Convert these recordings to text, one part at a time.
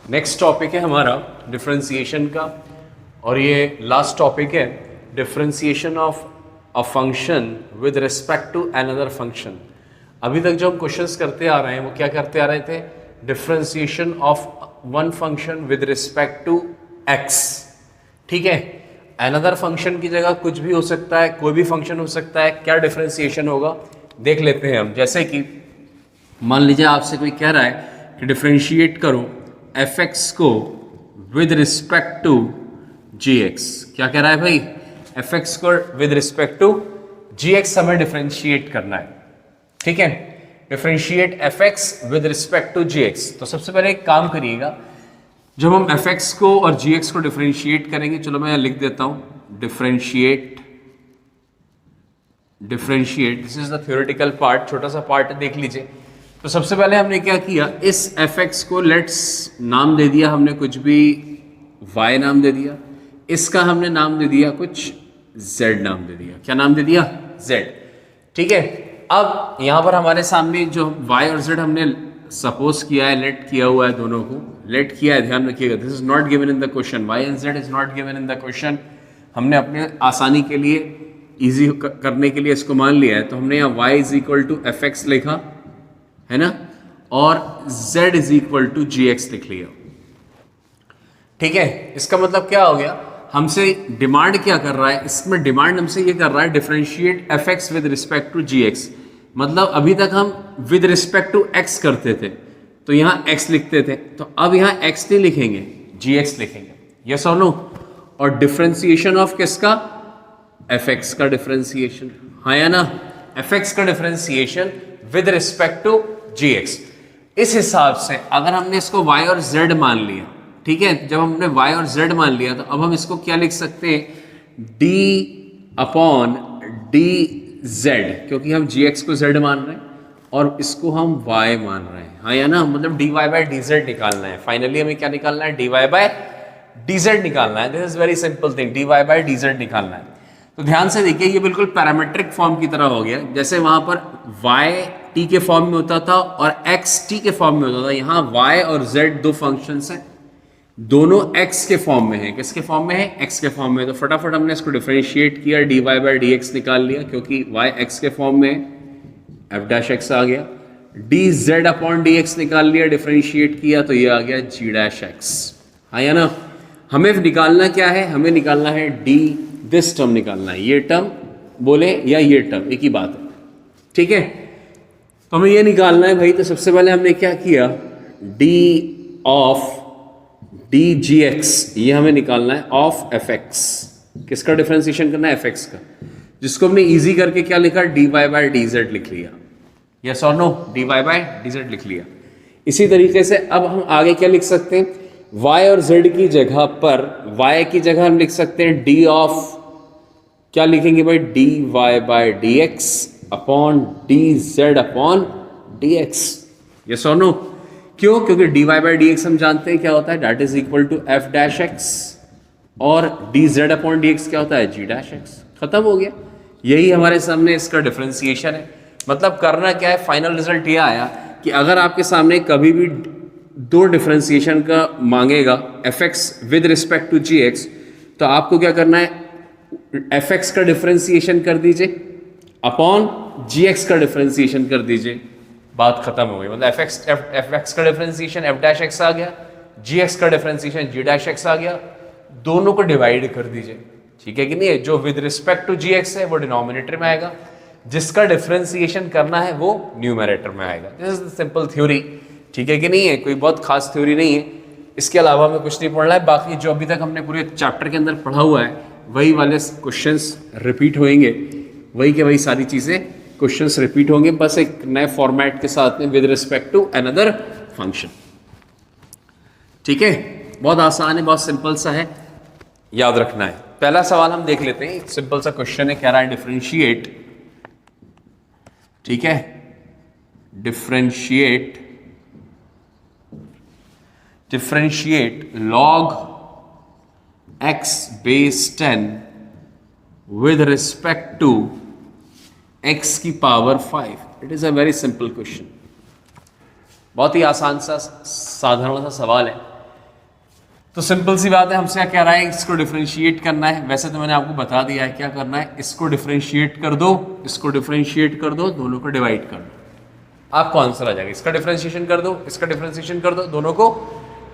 Next topic है हमारा differentiation का, और ये लास्ट टॉपिक है differentiation of a function with respect to another function. अभी तक जो हम क्वेश्चंस करते आ रहे हैं वो क्या करते आ रहे थे, differentiation of one function with respect to X. ठीक है, अनदर फंक्शन की जगह कुछ भी हो सकता है, कोई भी फंक्शन हो सकता है। क्या डिफरेंशिएशन होगा देख लेते हैं हम। जैसे कि मान लीजिए आपसे कोई कह रहा है कि डिफरेंशिएट करो एफ एक्स को with respect to G X. क्या कह रहा है भाई, एफ एक्स को with respect to G X हमें डिफरेंशिएट करना है। ठीक है, differentiate F X with respect to G X. तो सबसे पहले एक काम करिएगा, जब हम एफ एक्स को और जी एक्स को डिफरेंशिएट करेंगे, चलो मैं लिख देता हूं differentiate, this is the theoretical part, छोटा सा पार्ट है, देख लीजिए। तो सबसे पहले हमने क्या किया, इस एफ एक्स को लेट्स नाम दे दिया हमने कुछ भी y नाम दे दिया, इसका हमने नाम दे दिया कुछ z नाम दे दिया। क्या नाम दे दिया, z। ठीक है, अब यहां पर हमारे सामने जो y और z हमने सपोज किया है, लेट किया हुआ है, दोनों को लेट किया है, ध्यान रखिएगा। This is not given in the question, y and z is not given in the question. हमने अपने आसानी के लिए, इजी करने के लिए इसको मान लिया है। तो हमने यहाँ y is equal to F X लिखा है ना, और z is equal to G X लिख लिया। ठीक है, इसका मतलब क्या हो गया, हमसे डिमांड क्या कर रहा है, इसमें डिमांड हमसे ये कर रहा है differentiate F X with respect to G X. मतलब अभी तक हम विद रिस्पेक्ट टू एक्स करते थे तो यहाँ x लिखते थे, तो अब यहाँ x नहीं लिखेंगे, जी एक्स लिखेंगे। यस और नो। और डिफरेंशिएशन ऑफ किसका, एफ एक्स का डिफरेंशिएशन, हाँ या ना, एफ एक्स का differentiation with respect to G X. इस हिसाब से अगर हमने इसको y और z मान लिया, ठीक है, जब हमने y और z मान लिया तो अब हम इसको क्या लिख सकते हैं, d अपॉन डी जेड, क्योंकि हम gx को z मान रहे हैं और इसको हम y मान रहे हैं, हाँ या ना। मतलब dy बाय डी जेड निकालना है। फाइनली हमें क्या निकालना है, dy बाय डी जेड निकालना है। This is very simple thing, dy by D Z निकालना है। तो ध्यान से देखिए, ये बिल्कुल पैरामीट्रिक फॉर्म की तरह हो गया। जैसे वहां पर y t के फॉर्म में होता था और x t के फॉर्म में होता था, यहाँ y और z दो फंक्शंस हैं, दोनों x के फॉर्म में है। किसके फॉर्म में है, x के फॉर्म में। तो फटाफट हमने इसको डिफरेंशिएट किया, dy बाय डी एक्स निकाल लिया, क्योंकि y x के फॉर्म में है, f डैश x आ गया। dz अपॉन डी एक्स निकाल लिया, डिफरेंशिएट किया तो ये आ गया g डैश x, हाँ या ना। हमें निकालना क्या है, हमें निकालना है d, दिस टर्म निकालना है, ये टर्म बोले या ये टर्म, एक ही बात है। ठीक है, तो हमें ये निकालना है भाई। तो सबसे पहले हमने क्या किया, d of D G x, ये हमें निकालना है ऑफ एफ एक्स। किसका डिफरेंशिएशन करना है, एफ एक्स का, जिसको हमने इजी करके क्या लिखा, D Y by D Z लिख लिया। यस और no, D Y by D Z लिख लिया। इसी तरीके से अब हम आगे क्या लिख सकते हैं, y और z की जगह पर, y की जगह हम लिख सकते हैं d ऑफ, क्या लिखेंगे भाई, d Y by d x upon d z upon d x. Yes और नो, क्यों, क्योंकि d Y by d x हम जानते हैं क्या होता है, that is equal to f dash x, और d z upon d x क्या होता है, जी डैश एक्स। खत्म हो गया, यही हमारे सामने इसका डिफरेंशिएशन है। मतलब करना क्या है, फाइनल रिजल्ट ये आया कि अगर आपके सामने कभी भी दो डिफरेंशिएशन का मांगेगा, F X with respect to G X, तो आपको क्या करना है, एफ एक्स का डिफरेंशिएशन कर दीजिए अपॉन जी एक्स का डिफरेंशिएशन कर दीजिए, बात खत्म हो गई। मतलब एफ एक्स का डिफरेंशिएशन एफ डैश एक्स आ गया, जी एक्स का डिफरेंशिएशन जी डैश एक्स आ गया, दोनों को डिवाइड कर दीजिए। ठीक है कि नहीं, जो with respect to G X है वो डिनोमिनेटर में आएगा, जिसका डिफरेंशिएशन करना है वो न्यूमरेटर में आएगा। This is the simple theory. ठीक है कि नहीं है, कोई बहुत खास थ्योरी नहीं है, इसके अलावा हमें कुछ नहीं पढ़ना है। बाकी जो अभी तक हमने पूरे चैप्टर के अंदर पढ़ा हुआ है वही वाले क्वेश्चंस रिपीट होंगे, वही के वही सारी चीज़ें क्वेश्चंस रिपीट होंगे, बस एक नए फॉर्मेट के साथ में with respect to another function. ठीक है, बहुत आसान है, बहुत सिंपल सा है, याद रखना है। पहला सवाल हम देख लेते हैं, एक सिंपल सा क्वेश्चन है, कह रहा है डिफरेंशिएट, ठीक है, differentiate log x base 10 with respect to x की power 5। It is a very simple question, बहुत ही आसान सा साधारण सा सवाल है। तो सिंपल सी बात है, हमसे क्या कह रहा है, इसको डिफरेंशिएट करना है। वैसे तो मैंने आपको बता दिया है क्या करना है, इसको डिफरेंशिएट कर दो, इसको डिफरेंशिएट कर दो, दोनों को डिवाइड कर दो, आपको आंसर आ जाएगा। इसका डिफरेंशिएशन कर दो, इसका डिफरेंशिएशन कर दो, दोनों को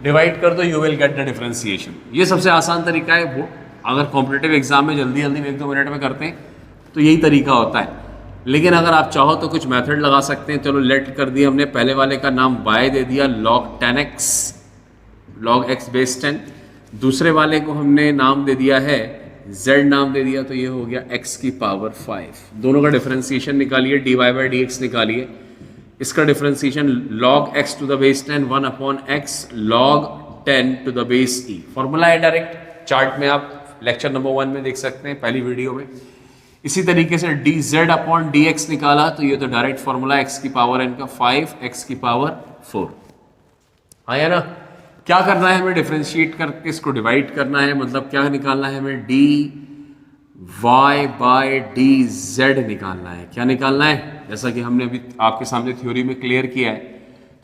डिवाइड कर दो, you will get the differentiation. ये सबसे आसान तरीका है। वो अगर कॉम्पिटिटिव एग्जाम में जल्दी जल्दी 1-2 मिनट में करते हैं तो यही तरीका होता है। लेकिन अगर आप चाहो तो कुछ मेथड लगा सकते हैं। चलो लेट कर दिया हमने, पहले वाले का नाम y दे दिया log 10x, log x base 10। दूसरे वाले को हमने नाम दे दिया है z नाम दे दिया, तो ये हो गया x की पावर 5। दोनों का डिफरेंशिएशन निकालिए, dy बाई dx निकालिए। इसका differentiation log x to the base 10 1 upon x log 10 to the base e। Formula है डायरेक्ट, चार्ट में आप लेक्चर नंबर 1 में देख सकते हैं, पहली वीडियो में। इसी तरीके से dz अपॉन dx निकाला तो ये तो डायरेक्ट फॉर्मूला x की पावर n का 5 x की पावर 4 आया ना। क्या करना है हमें, डिफरेंशिएट करके इसको डिवाइड करना है, मतलब क्या निकालना है हमें, dy बाय dz निकालना है। क्या निकालना है, जैसा कि हमने अभी आपके सामने थ्योरी में क्लियर किया है।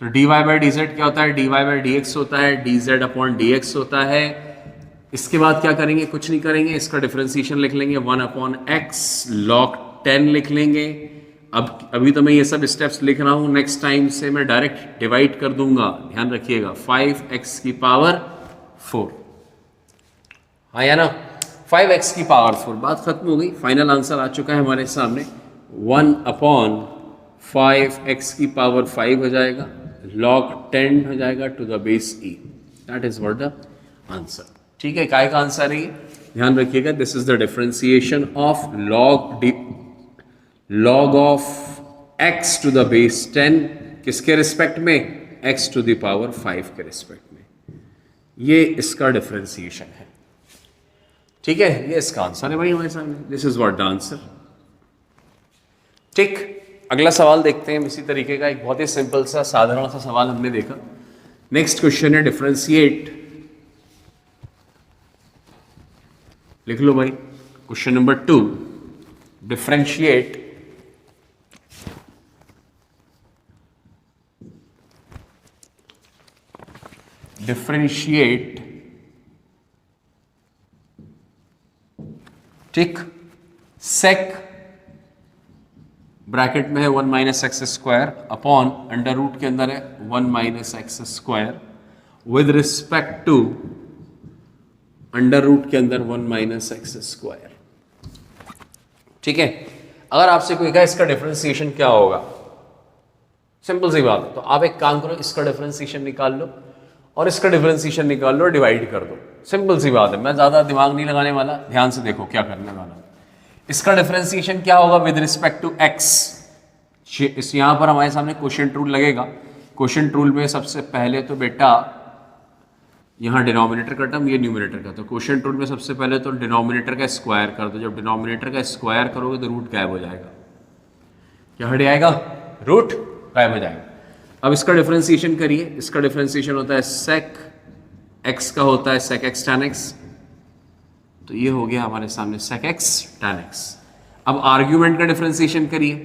तो dy बाय dz क्या होता है, dy बाय dx होता है, dz अपॉन dx होता है। इसके बाद क्या करेंगे, कुछ नहीं करेंगे, इसका डिफरेंशिएशन लिख लेंगे 1 अपॉन x log 10 लिख लेंगे। अब अभी तो मैं ये सब स्टेप्स लिख रहा हूँ, नेक्स्ट टाइम से मैं डायरेक्ट डिवाइड कर दूंगा, ध्यान रखिएगा। 5x की पावर 4 आया ना, 5x की पावर 4। बात खत्म हो गई, फाइनल आंसर आ चुका है हमारे सामने। 1 अपॉन 5x की पावर 5 हो जाएगा, log 10 हो जाएगा to the base e। That is what the answer. ठीक है, काय का आंसर है ये, ध्यान रखिएगा। This is the differentiation of log of x to the base 10 किसके रिस्पेक्ट में, x टू द पावर 5 के रिस्पेक्ट में। ये इसका डिफरेंशिएशन है। ठीक है, ये इसका आंसर है भाई हमारे सामने। This is what the answer. ठीक, अगला सवाल देखते हैं इसी तरीके का। एक बहुत ही सिंपल सा साधारण सा सवाल हमने देखा। नेक्स्ट क्वेश्चन है डिफरेंशिएट, लिख लो भाई। क्वेश्चन नंबर 2, डिफरेंशिएट ठीक, सेक ब्रैकेट में है 1 minus x square upon under root के अंदर है 1 minus x square with respect to under root के अंदर 1 माइनस एक्स स्क्वायर। ठीक है, अगर आपसे कोई कहे इसका डिफरेंशिएशन क्या होगा, सिंपल सी बात है, तो आप एक काम करो, इसका डिफरेंशिएशन निकाल लो और इसका डिफरेंशिएशन निकाल लो, डिवाइड कर दो। सिंपल सी बात है, मैं ज़्यादा दिमाग नहीं लगाने वाला, ध्यान से देखो क्या करने वाला। इसका डिफरेंशिएशन क्या होगा विद रिस्पेक्ट टू एक्स। इस यहाँ पर हमारे सामने क्वोशिएंट रूल लगेगा। क्वोशिएंट रूल में सबसे पहले तो बेटा यहाँ डिनोमिनेटर का टर्म, ये न्यूमिनेटर का, तो क्वोशिएंट रूल में सबसे पहले तो डिनोमिनेटर का स्क्वायर कर दो। जब डिनोमिनेटर का स्क्वायर करोगे तो रूट गायब हो जाएगा। क्या हट जाएगा, रूट गायब हो जाएगा। अब इसका डिफरेंशिएशन करिए। इसका डिफरेंशिएशन होता है सेक एक्स का होता है सेक एक्स टैन एक्स, तो ये हो गया हमारे सामने सेक एक्स टैन एक्स। अब आर्ग्यूमेंट का डिफरेंशिएशन करिए।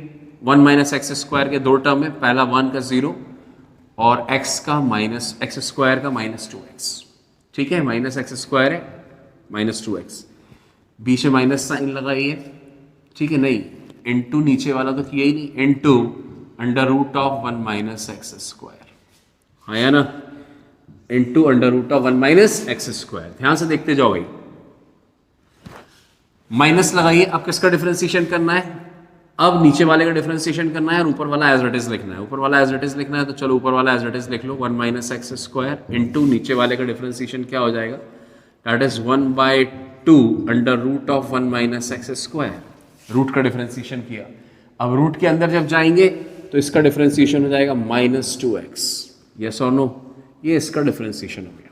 1 माइनस एक्स स्क्वायर के दो टर्म है, पहला 1 का 0 और x का माइनस एक्स स्क्वायर का माइनस 2x। ठीक है, माइनस एक्स स्क्वायर है माइनस 2x, बीच में माइनस साइन लगाइए। ठीक है, नहीं इनटू नीचे वाला तो किया ही नहीं, into under root of 1 minus x square आया ना, into under root of 1 minus x square. ध्यान से देखते जाओ भाई, माइनस लगाइए। अब किसका डिफरेंशिएशन करना है, अब नीचे वाले का डिफरेंशिएशन करना है और ऊपर वाला एज इट इज लिखना है। ऊपर वाला एज इट इज लिखना है तो चलो ऊपर वाला एज इट इज लिख लो, 1 माइनस एक्स स्क्वायर इनटू नीचे वाले का डिफरेंशिएशन क्या हो जाएगा, that is 1/2 under root of 1 minus x square. Root का डिफरेंशिएशन किया। अब रूट के अंदर जब जाएंगे तो इसका डिफरेंशिएशन हो जाएगा माइनस 2x। यस और नो, ये इसका डिफरेंशिएशन हो गया।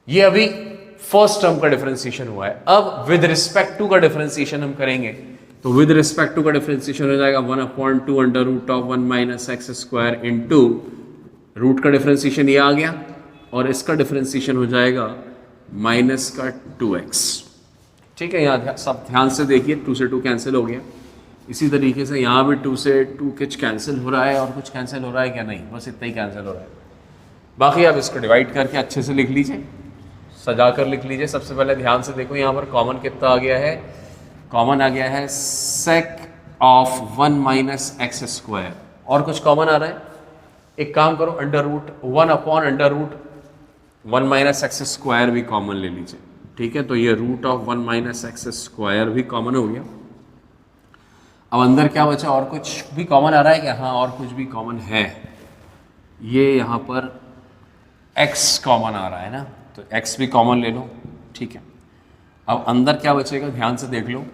ये अभी फर्स्ट टर्म का डिफरेंशिएशन हुआ है। अब विद रिस्पेक्ट टू का डिफरेंशिएशन हम करेंगे, तो विद रिस्पेक्ट टू का डिफरेंशिएशन हो जाएगा 1/2 under root of 1 minus x square into root का डिफरेंशिएशन ये आ गया और इसका डिफरेंशिएशन हो जाएगा माइनस का 2x। ठीक है, यहाँ सब ध्यान से देखिए, 2 से 2 कैंसिल हो गया। इसी तरीके से यहाँ भी 2 से 2 कुछ कैंसिल हो रहा है और कुछ कैंसिल हो रहा है क्या, नहीं, बस इतना ही कैंसिल हो रहा है। बाकी आप इसको डिवाइड करके अच्छे से लिख लीजिए। सजा कर लिख लीजिए। सबसे पहले ध्यान से देखो यहाँ पर कॉमन कितना आ गया है, कॉमन आ गया है sec of 1 minus x square. और कुछ कॉमन आ रहा है, एक काम करो, under root 1 upon under root 1 minus x square भी कॉमन ले लीजिए। ठीक है, तो ये root of 1 minus x square भी कॉमन हो गया। अब अंदर क्या बचा, और कुछ भी कॉमन आ रहा है क्या? हाँ, और कुछ भी कॉमन है, ये यहाँ पर x कॉमन आ रहा है ना, तो x भी कॉमन ले लो। ठीक है, अब अंदर क्या बचेगा, ध्यान से देख लो,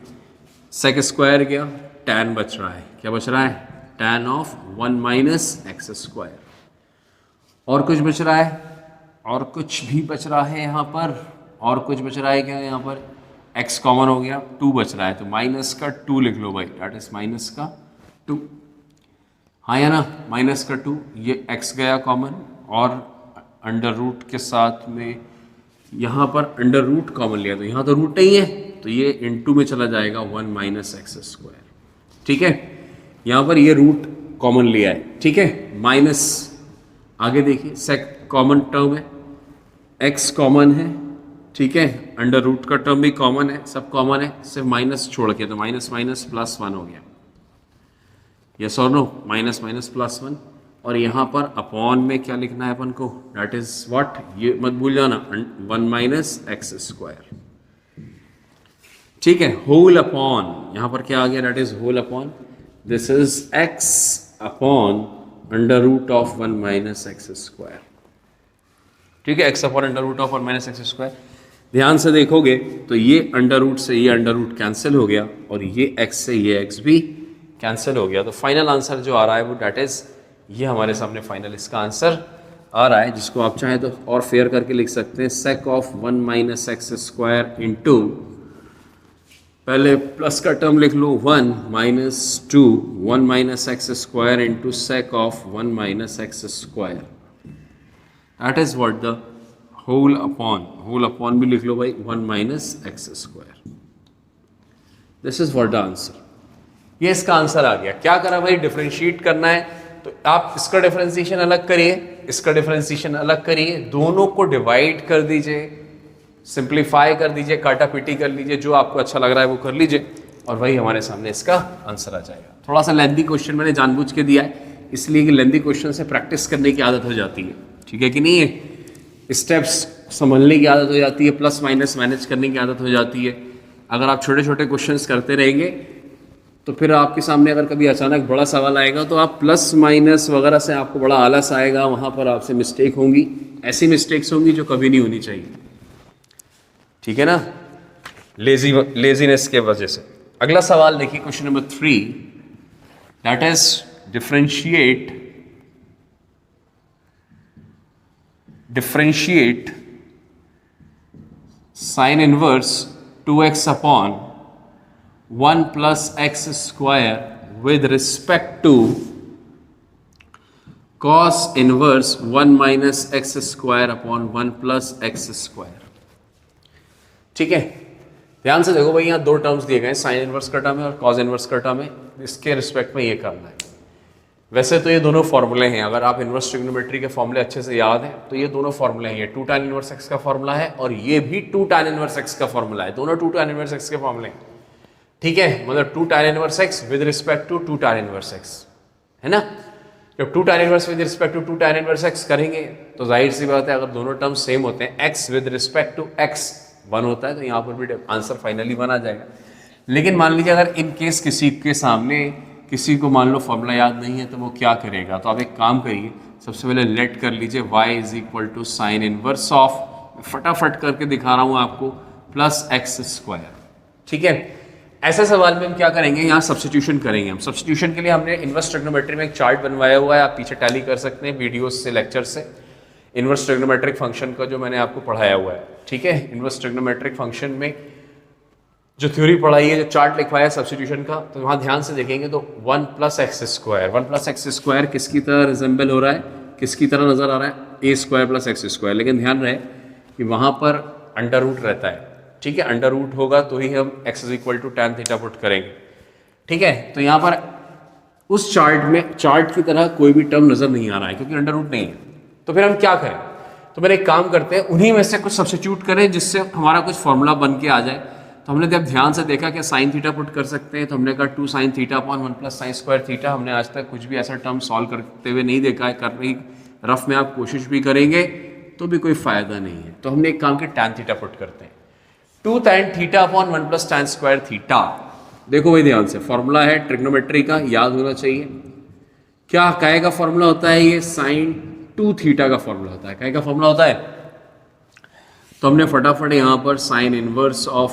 सेक स्क्वायर गया, tan बच रहा है। क्या बच रहा है? tan of 1 minus x square. और कुछ बच रहा है? और कुछ भी बच रहा है यहाँ पर, और कुछ बच रहा है क्या? यहाँ पर x कॉमन हो गया, 2 बच रहा है, तो माइनस का 2 लिख लो भाई, डेट इज माइनस का 2। हाँ या ना, माइनस का 2, ये x गया कॉमन, और अंडर रूट के साथ में यहाँ पर अंडर रूट कॉमन लिया, तो यहाँ तो रूट नहीं है, तो ये इनटू में चला जाएगा 1 माइनस एक्स स्क्वायर। ठीक है, यहाँ पर ये रूट कॉमन लिया है। ठीक है, माइनस, आगे देखिए, सेक कॉमन टर्म है, x कॉमन है। ठीक है, अंडर रूट का टर्म भी कॉमन है, सब कॉमन है, सिर्फ माइनस छोड़ के, तो माइनस माइनस प्लस 1 हो गया। यस और नो, माइनस माइनस प्लस 1। और यहाँ पर अपॉन में क्या लिखना है अपन को, डेट इज व्हाट, ये मत भूल जाना, 1 माइनस एक्स स्क्वायर। ठीक है, होल अपॉन, यहाँ पर क्या आ गया, that is whole upon, this is x upon under root of 1 minus x square. ठीक है, x upon under root of 1 minus x square. ध्यान से देखोगे तो ये अंडर रूट से ये अंडर रूट कैंसिल हो गया, और ये x से ये x भी कैंसिल हो गया। तो फाइनल आंसर जो आ रहा है वो डेट इज, ये हमारे सामने फाइनल इसका आंसर आ रहा है, जिसको आप चाहें तो और फेयर करके लिख सकते हैं, sec of 1 minus x square into, पहले प्लस का टर्म लिख लो 1 minus 2 1 minus x square into sec of 1 minus x square, that is what the whole upon भी लिख लो भाई 1 minus x square. This is what the answer. ये इसका आंसर आ गया। क्या करा भाई, डिफरेंशिएट करना है, तो आप इसका डिफरेंशिएशन अलग करिए, इसका डिफरेंशिएशन अलग करिए, दोनों को डिवाइड कर दीजिए, सिंप्लीफाई कर दीजिए, काटा पीटी कर लीजिए, जो आपको अच्छा लग रहा है वो कर लीजिए, और वही हमारे सामने इसका आंसर आ जाएगा। थोड़ा सा लेंथी क्वेश्चन मैंने जानबूझ के दिया है, इसलिए कि लेंथी क्वेश्चन से प्रैक्टिस करने की आदत हो जाती है। ठीक है कि नहीं है, स्टेप्स समझने की आदत हो जाती है, प्लस माइनस मैनेज करने की आदत हो जाती है। अगर आप छोटे छोटे क्वेश्चंस करते रहेंगे तो फिर आपके सामने अगर कभी अचानक बड़ा सवाल आएगा तो आप प्लस माइनस वगैरह से आपको बड़ा आलस आएगा, वहाँ पर आपसे मिस्टेक होंगी, ऐसी मिस्टेक्स होंगी जो कभी नहीं होनी चाहिए। ठीक है ना, लेजीनेस के वजह से। अगला सवाल देखिए, question number 3, that is differentiate sine inverse 2x upon 1 plus x square with respect to cos inverse 1 minus x square upon 1 plus x square। ठीक है, ध्यान से देखो भाई, यहाँ दो टर्म्स दिए गए हैं, साइन इनवर्स का टर्म है और कॉस इनवर्स का टर्म है, इसके रिस्पेक्ट में ये करना है। वैसे तो ये दोनों फॉर्मूले हैं, अगर आप इनवर्स ट्रिग्नोमेट्री के फॉर्मूले अच्छे से याद हैं तो ये दोनों फॉर्मूले हैं, ये 2 tan इनवर्स x का फॉर्मूला है और ये भी 2 tan इनवर्स x का फॉर्मूला है, दोनों 2 tan इनवर्स x के फॉर्मूले हैं। ठीक है, मतलब 2 tan inverse x with respect to 2 tan inverse x, है ना। जब 2 tan inverse with respect to 2 tan inverse x करेंगे तो जाहिर सी बात है, अगर दोनों टर्म सेम होते हैं, x with respect to x 1 होता है, तो यहाँ पर भी आंसर फाइनली 1 आ जाएगा। लेकिन मान लीजिए अगर इन केस किसी के सामने किसी को मान लो फॉर्मूला याद नहीं है तो वो क्या करेगा, तो आप एक काम करिए, सबसे पहले लेट कर लीजिए y is equal to sine inverse of, फटाफट करके दिखा रहा हूँ आपको, प्लस एक्स स्क्वायर। ठीक है, ऐसे सवाल में हम क्या करेंगे, यहाँ सब्स्टिट्यूशन करेंगे। हम सब्स्टिट्यूशन के लिए हमने इनवर्स ट्रिग्नोमेट्री में एक चार्ट बनवाया हुआ है, आप पीछे टैली कर सकते हैं वीडियोस से, लेक्चर से, इनवर्स ट्रिग्नोमेट्रिक फंक्शन का जो मैंने आपको पढ़ाया हुआ है। ठीक है, इनवर्स ट्रिग्नोमेट्रिक फंक्शन में जो थ्योरी पढ़ाई है, जो चार्ट लिखवाया है सब्स्टिट्यूशन का, तो वहाँ ध्यान से देखेंगे तो 1 प्लस एक्स स्क्वायर किसकी तरह रिजेंबल हो रहा है, किसकी तरह नजर आ रहा है, ए स्क्वायर प्लस एक्स स्क्वायर। लेकिन ध्यान रहे कि वहाँ पर अंडर रूट रहता है। ठीक है, अंडर रूट होगा तो ही हम x is equal to tan theta put करेंगे। ठीक है, तो यहाँ पर उस चार्ट में चार्ट की तरह कोई भी टर्म नजर नहीं आ रहा है क्योंकि अंडर रूट नहीं है। तो फिर हम क्या करें, तो मेरे एक काम करते हैं, उन्हीं में से कुछ सब्स्टिट्यूट करें जिससे हमारा कुछ फॉर्मूला बन के आ जाए। तो हमने जब ध्यान से देखा कि साइन थीटा पुट कर सकते हैं, तो हमने कहा 2 sin theta upon 1 plus sign square theta. हमने आज तक कुछ भी ऐसा टर्म सॉल्व करते हुए नहीं देखा है, करने की रफ में आप कोशिश भी करेंगे तो भी कोई फायदा नहीं है। तो हमने एक काम किया, tan थीटा पुट करते हैं। 2 tan theta upon 1 plus tan square theta. देखो भाई ध्यान से, फॉर्मूला है ट्रिग्नोमेट्री का, याद होना चाहिए। क्या काय का फॉर्मूला होता है? ये sin 2 थीटा का फॉर्मूला होता है। काय का फॉर्मूला होता है? तो हमने फटाफट यहाँ पर sign inverse of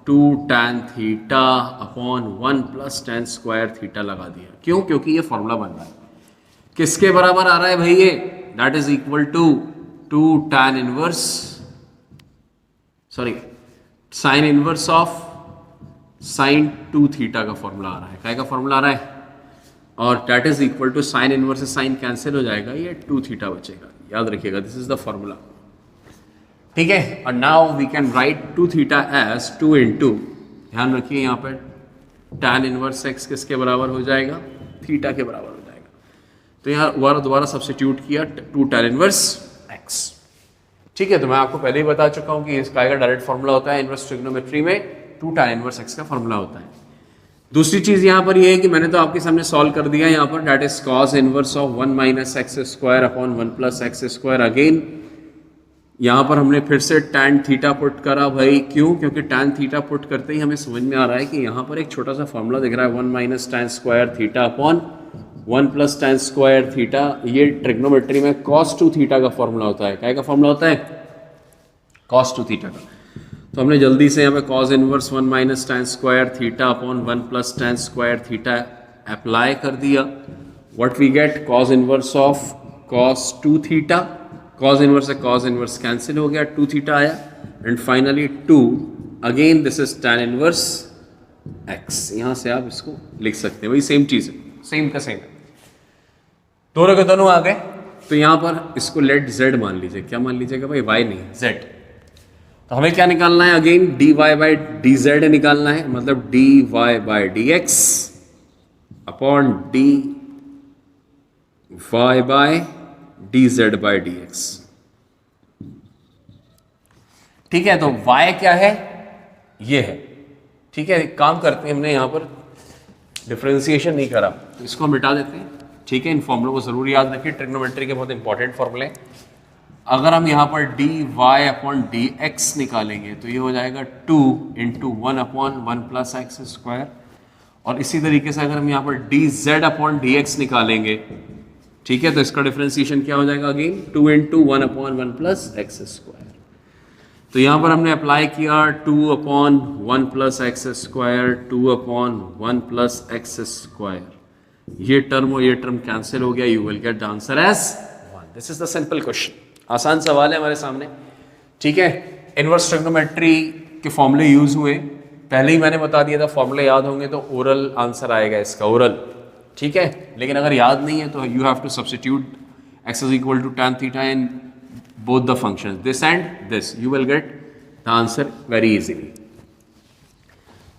2 tan theta upon 1 plus tan square theta लगा दिया। क्यों? क्योंकि ये फॉर्मूला बन रहा है। किसके बराबर आ रहा है भाई? ये that is equal to 2 tan inverse, sorry sine inverse of sine 2 theta का फॉर्मूला आ रहा है। काय का फॉर्मूला आ रहा है? और that is equal to sine inverse से साइन कैंसिल हो जाएगा, ये 2 थीटा बचेगा। याद रखिएगा, दिस इज द फॉर्मूला। ठीक है, और now we can write 2 theta as 2 into, ध्यान रखिए यहाँ पर tan इनवर्स x किसके बराबर हो जाएगा? थीटा के बराबर हो जाएगा। तो यहाँ दोबारा सब्स्टिट्यूट किया 2 tan इनवर्स x। ठीक है, तो मैं आपको पहले ही बता चुका हूँ कि इसका डायरेक्ट फॉर्मूला होता है इनवर्स ट्रिग्नोमेट्री में 2 tan इनवर्स x का फॉर्मूला होता है। दूसरी चीज यहाँ पर ये है कि मैंने तो आपके सामने सॉल्व कर दिया यहाँ पर, that is cos inverse of 1 minus x square upon 1 plus x square. Again यहाँ पर हमने फिर से tan थीटा पुट करा भाई। क्यों? क्योंकि tan थीटा पुट करते ही हमें समझ में आ रहा है कि यहाँ पर एक छोटा सा फॉर्मूला दिख रहा है 1 minus tan square theta upon 1 plus tan square theta. ये ट्रिग्नोमेट्री में cos 2 थीटा का फॉर्मूला होता है। क्या का फॉर्मूला होता है? cos 2 थीटा का। तो हमने जल्दी से यहाँ पे cos inverse 1 minus tan square theta upon 1 plus tan square theta apply कर दिया। What we get? cos inverse of cos 2 theta. cos inverse से cos इनवर्स कैंसिल हो गया, 2 थीटा आया, and finally 2 again this is tan inverse x। यहाँ से आप इसको लिख सकते हैं, वही सेम चीज है, सेम का सेम है, दोनों के दोनों आ गए। तो यहाँ पर इसको लेट z मान लीजिए। क्या मान लीजिएगा भाई? y नहीं, z। तो हमें क्या निकालना है? अगेन dy बाई dz निकालना है, मतलब dy by dx upon dy by dz by dx। ठीक है, तो y क्या है? ये है। ठीक है, एक काम करते हैं, हमने यहां पर डिफरेंशिएशन नहीं करा तो इसको हम मिटा देते हैं। ठीक है, इन फॉर्मूलों को जरूर याद रखिए, ट्रिग्नोमेट्री के बहुत इंपॉर्टेंट फॉर्मूले। अगर हम यहाँ पर dy अपॉन dx निकालेंगे तो ये हो जाएगा 2 into 1 upon 1 plus x square. और इसी तरीके से अगर हम यहाँ पर dz अपॉन dx निकालेंगे, ठीक है, तो इसका डिफरेंशिएशन क्या हो जाएगा? Again 2 into 1 upon 1 plus x square. तो यहाँ पर हमने अप्लाई किया 2 upon 1 plus x square, 2 upon 1 plus x square. ये टर्म और ये टर्म कैंसिल हो गया, you will get the answer as 1। This is the simple question. आसान सवाल है हमारे सामने। ठीक है, इनवर्स ट्रिग्नोमेट्री के फॉर्मूले यूज हुए, पहले ही मैंने बता दिया था। फॉर्मूले याद होंगे तो ओरल आंसर आएगा इसका, ओरल। ठीक है, लेकिन अगर याद नहीं है तो you have to substitute x is equal to tan theta in both the functions, this and this, you will get the answer very easily.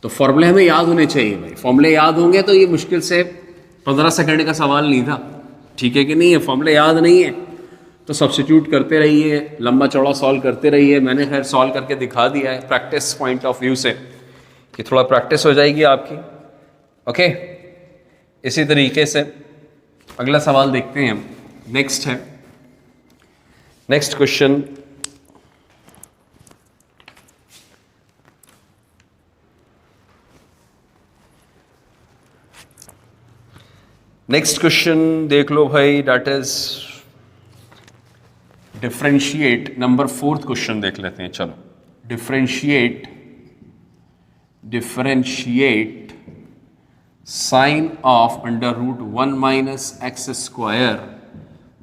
तो फॉर्मूले हमें याद होने चाहिए भाई। फॉर्मूले याद होंगे तो ये मुश्किल से 15 सेकंड का सवाल नहीं था। ठीक है कि नहीं है? फॉर्मूले याद नहीं है तो सब्स्टिट्यूट करते रहिए, लंबा चौड़ा सॉल्व करते रहिए। मैंने खैर सॉल्व करके दिखा दिया है प्रैक्टिस पॉइंट ऑफ व्यू से, कि थोड़ा प्रैक्टिस हो जाएगी आपकी। ओके, इसी तरीके से अगला सवाल देखते हैं हम। नेक्स्ट है, नेक्स्ट क्वेश्चन, नेक्स्ट क्वेश्चन देख लो भाई, that is differentiate. Number 4th question देख लेते हैं। चलो, differentiate sine of under root 1 minus x square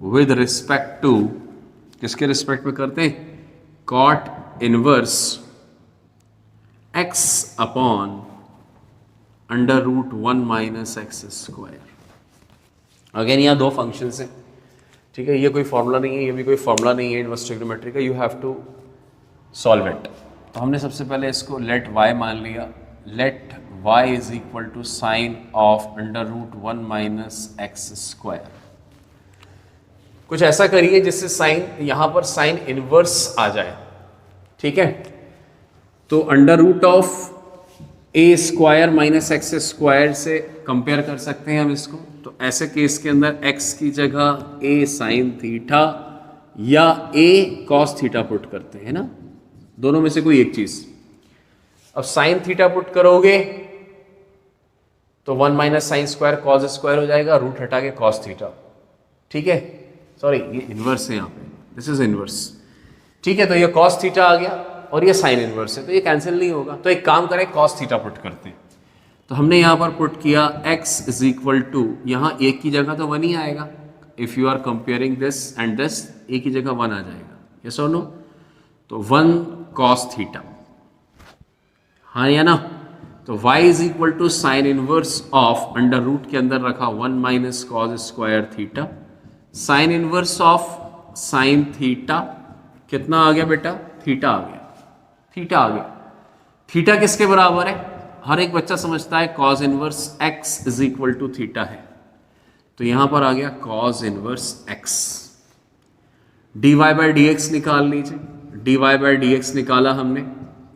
with respect to, किसके रिस्पेक्ट में करते हैं? Cot inverse x upon under root 1 minus x square. Again यहाँ दो फंक्शंस हैं। ठीक है, ये कोई फॉर्मूला नहीं है, ये भी कोई फॉर्मूला नहीं है इनवर्स ट्रिग्नोमेट्री का, you have to solve it. तो हमने सबसे पहले इसको लेट y मान लिया। Let y is equal to sine of under root 1 minus x square. कुछ ऐसा करिए जिससे साइन, यहां पर साइन इनवर्स आ जाए, ठीक है। तो under root of a square minus x square से कंपेयर कर सकते हैं हम इसको। तो ऐसे केस के अंदर एक्स की जगह ए साइन थीटा या ए कॉस थीटा पुट करते हैं ना, दोनों में से कोई एक चीज। अब साइन थीटा पुट करोगे तो 1 minus sine square cos square हो जाएगा, रूट हटा के कॉस थीटा, ठीक है। सॉरी ये इनवर्स है यहाँ पे, दिस इज इनवर्स, ठीक है। तो ये कॉस थीटा आ गया और ये साइन इनवर्स है, तो ये कैंसिल नहीं होगा। तो एक काम करें, कॉस थीटा पुट करते हैं। तो हमने यहाँ पर पुट किया x इज इक्वल टू, यहाँ a की जगह तो 1 ही आएगा, if you are comparing this and this, a की जगह 1 आ जाएगा, यस और नो। तो 1 कॉस थीटा, हाँ या ना। तो y is equal to sine inverse of, under root के अंदर रखा 1 minus cos square theta, sine inverse of sine theta, कितना आ गया बेटा, थीटा आ गया, थीटा आ गया। थीटा किसके बराबर है, हर एक बच्चा समझता है cos inverse x is equal to theta है। तो यहां पर आ गया cos inverse x, dy by d x निकाल लीजिए, dy बाई डी एक्स निकाला हमने,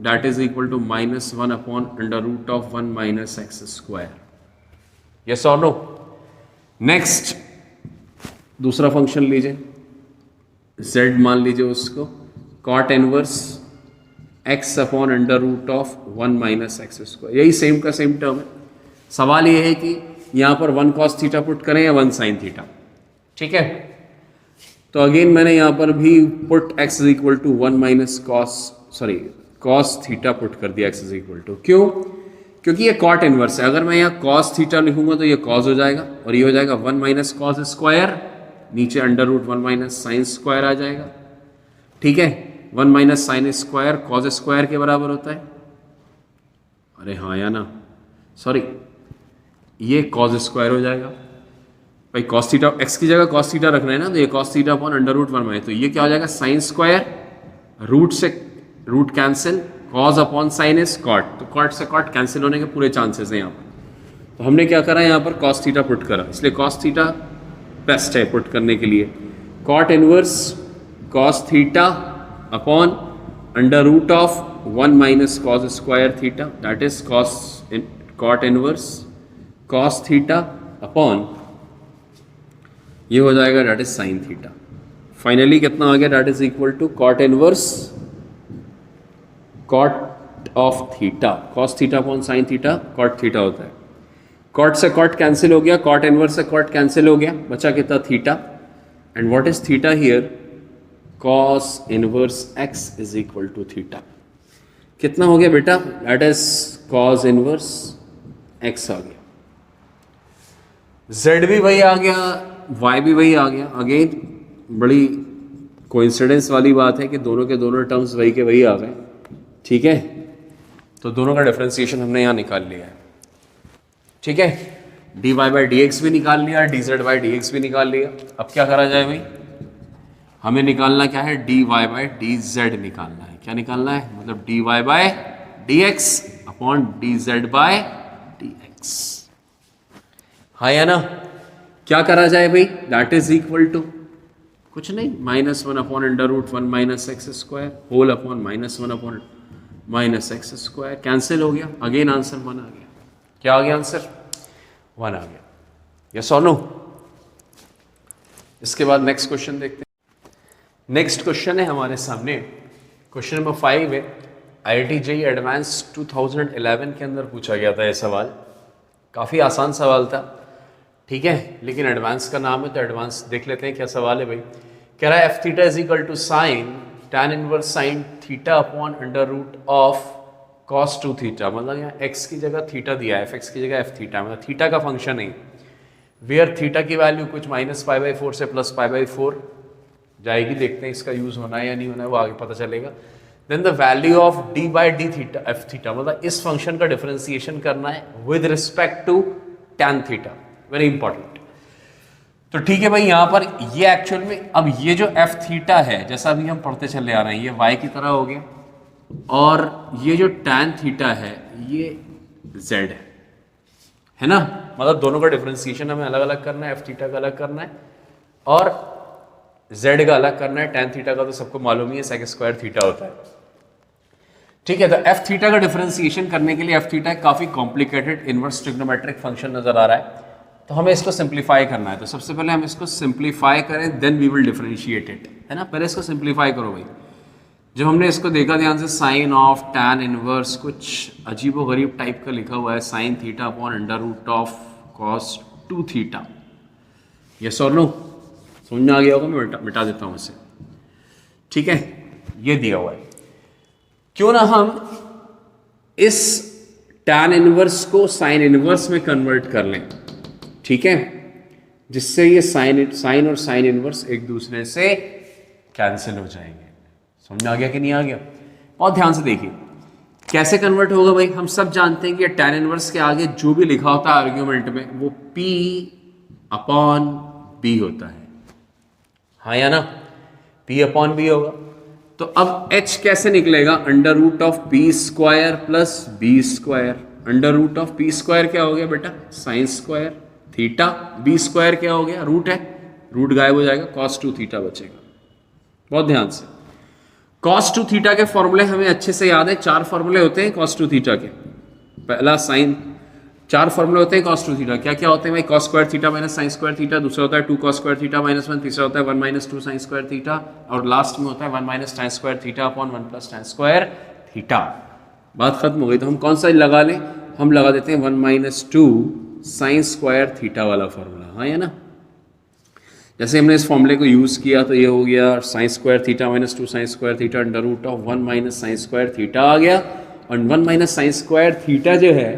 that is equal to -1 upon under root of 1 minus x square, yes और नो। नेक्स्ट दूसरा फंक्शन लीजिए, z मान लीजिए उसको, cot inverse x upon under root of 1 minus x square, यही सेम का सेम टर्म है। सवाल ये है कि यहाँ पर 1 कॉस थीटा पुट करें या 1 साइन थीटा, ठीक है। तो अगेन मैंने यहाँ पर भी put x is equal to 1 minus cos theta put कर दिया, x इज इक्वल टू, क्यों, क्योंकि ये कॉट इनवर्स है। अगर मैं यहाँ कॉस थीटा लिखूंगा तो ये कॉस हो जाएगा और ये हो जाएगा 1 माइनस कॉस स्क्वायर, नीचे under root 1 minus sine square आ जाएगा, ठीक है। 1 minus sine square cos square के बराबर होता है, अरे हाँ या ना, सॉरी ये कॉस स्क्वायर हो जाएगा भाई, कॉस थीटा, एक्स की जगह कॉस थीटा रखना है ना, तो ये cos theta upon under root 1 minus, तो ये क्या हो जाएगा साइन स्क्वायर, रूट से root cancel, cos upon sine is cot, तो कॉट से कॉट कैंसिल होने के पूरे चांसेस हैं यहाँ पर। तो हमने क्या करा यहाँ पर कॉस थीटा पुट करा, इसलिए कॉस थीटा बेस्ट है पुट करने के लिए। Cot inverse cos theta upon under root of 1 minus cos square theta, that is cot inverse cos theta upon ये हो जाएगा that is sine theta. Finally कितना आ गया, that is equal to cot inverse cot of theta, cos theta upon sine theta, cot theta होता है। Cot से cot cancel हो गया, कॉट इनवर्स से कॉट कैंसिल हो गया, बचा कितना theta, and what is theta here, cos inverse x is equal to theta. कितना हो गया बेटा, that is cos inverse x आ गया, z भी वही आ गया, y भी वही आ गया। अगेन बड़ी कोइंसिडेंस वाली बात है कि दोनों के दोनों टर्म्स वही के वही आ गए, ठीक है। तो दोनों का डिफरेंशिएशन हमने यहाँ निकाल लिया है, ठीक है। dy बाई डी एक्स भी निकाल लिया, dz बाई डी एक्स भी निकाल लिया। अब क्या करा जाए भाई, हमें निकालना क्या है, dy बाई डी जेड निकालना है। क्या निकालना है, मतलब dy by d x upon d Z by d x, हाँ या ना। क्या करा जाए भाई, दैट इज इक्वल टू कुछ नहीं, -1 upon under root 1 minus x square whole upon -1 upon minus x square, cancel हो गया। अगेन आंसर 1 आ गया। क्या आ गया आंसर, 1 आ गया, यस और नो। इसके बाद नेक्स्ट क्वेश्चन देखते हैं। नेक्स्ट क्वेश्चन है हमारे सामने, क्वेश्चन नंबर 5 है। IIT JEE एडवांस 2011 के अंदर पूछा गया था ये सवाल, काफ़ी आसान सवाल था, ठीक है, लेकिन एडवांस का नाम है तो एडवांस देख लेते हैं क्या सवाल है भाई। कह रहा है F theta is equal to sine tan inverse sine theta upon under root of cos 2 theta, मतलब यहाँ x की जगह थीटा दिया है, fx की जगह f थीटा, मतलब थीटा का फंक्शन है, वेयर थीटा की वैल्यू कुछ -π/4 से +π/4 जाएगी। देखते हैं इसका यूज होना है या नहीं होना है, वो आगे पता चलेगा। Then the value of d by d theta f theta, मतलब इस फंक्शन का डिफरेंशिएशन करना है with respect to tan theta, very important. तो ठीक है भाई, यहां पर ये एक्चुअल में अब ये जो एफ थीटा है, जैसा अभी हम पढ़ते चले आ रहे हैं, ये वाई की तरह हो गया, और ये जो टैन थीटा है ये जेड है ना, मतलब दोनों का डिफरेंशिएशन हमें अलग अलग करना है, एफ थीटा का अलग करना है, और z का अलग करना है, tan थीटा का तो सबको मालूम ही है sec स्क्वायर थीटा होता है। ठीक है, तो f थीटा का डिफरेंशिएशन करने के लिए f थीटा काफ़ी कॉम्प्लिकेटेड इनवर्स ट्रिग्नोमेट्रिक फंक्शन नज़र आ रहा है, तो हमें इसको सिंप्लीफाई करना है। तो सबसे पहले हम इसको सिंप्लीफाई करें, then we will differentiate it, है ना। पहले इसको सिंप्लीफाई करो भाई। जब हमने इसको देखा ध्यान से, साइन ऑफ टैन इनवर्स कुछ अजीबो गरीब टाइप का लिखा हुआ है, sine theta upon under root of cos 2 theta. Yes और नो, समझ में आ गया होगा, मैं मिटा देता हूँ इसे। ठीक है, ये दिया हुआ है। क्यों ना हम इस टैन इनवर्स को साइन इनवर्स में कन्वर्ट कर लें, ठीक है, जिससे ये साइन और साइन इनवर्स एक दूसरे से कैंसिल हो जाएंगे। समझ में आ गया कि नहीं आ गया? बहुत ध्यान से देखिए कैसे कन्वर्ट होगा भाई। हम सब जानते हैं कि टैन इनवर्स के आगे जो भी लिखा होता है आर्ग्यूमेंट में, वो P अपॉन B होता है, हाँ या ना? P अपॉन B होगा। तो अब H कैसे निकलेगा? Under root of B square plus B square. Under root of P square क्या हो गया बेटा? Sine square theta. B square क्या हो गया? रूट है, रूट गायब हो जाएगा, cos 2 थीटा बचेगा। बहुत ध्यान से, cos 2 थीटा के फॉर्मूले हमें अच्छे से याद है। 4 फॉर्मूले होते हैं cos 2 थीटा के। पहला साइन, 4 फॉर्मूले होते हैं cos 2 थीटा। क्या क्या होते हैं भाई? cos square theta minus sine square theta, दूसरा होता है 2 cos स्क्वायर थीटा माइनस 1, तीसरा होता है 1 माइनस 2 साइन स्क्वायर थीटा, और लास्ट में होता है 1 minus tan square theta upon 1 plus tan square theta. बात खत्म हो गई। तो हम कौन सा लगा लें? हम लगा देते हैं 1 माइनस 2 साइन स्क्वायर थीटा वाला फॉर्मूला, हाँ या ना। जैसे हमने इस फॉर्मूले को यूज़ किया तो ये हो गया sine square theta minus 2 sine square theta under root of 1 minus sine square theta आ गया, और 1 माइनस साइन स्क्वायर थीटा जो है